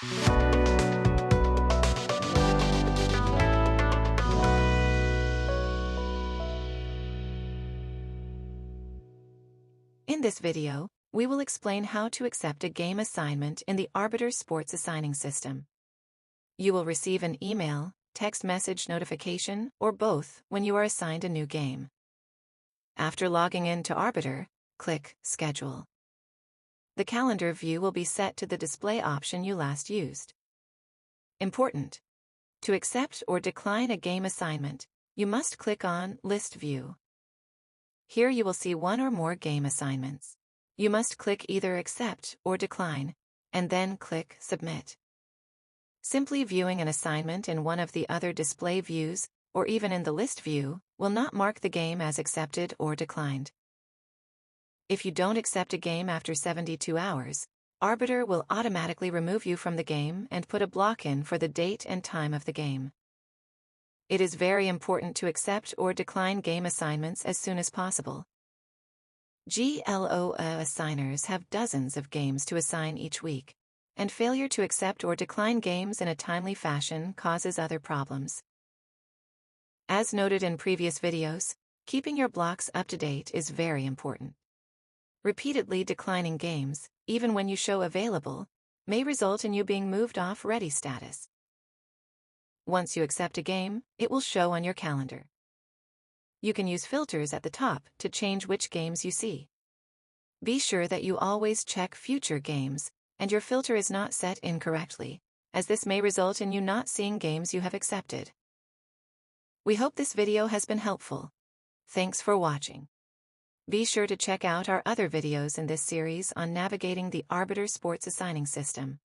In this video, we will explain how to accept a game assignment in the Arbiter Sports assigning system. You will receive an email, text message notification, or both when you are assigned a new game. After logging in to Arbiter, click Schedule. The calendar view will be set to the display option you last used. Important: to accept or decline a game assignment, you must click on List View. Here you will see one or more game assignments. You must click either Accept or Decline, and then click Submit. Simply viewing an assignment in one of the other display views, or even in the list view, will not mark the game as accepted or declined. If you don't accept a game after 72 hours, Arbiter will automatically remove you from the game and put a block in for the date and time of the game. It is very important to accept or decline game assignments as soon as possible. GLOA assigners have dozens of games to assign each week, and failure to accept or decline games in a timely fashion causes other problems. As noted in previous videos, keeping your blocks up to date is very important. Repeatedly declining games, even when you show available, may result in you being moved off ready status. Once you accept a game, it will show on your calendar. You can use filters at the top to change which games you see. Be sure that you always check future games, and your filter is not set incorrectly, as this may result in you not seeing games you have accepted. We hope this video has been helpful. Thanks for watching. Be sure to check out our other videos in this series on navigating the Arbiter Sports assigning system.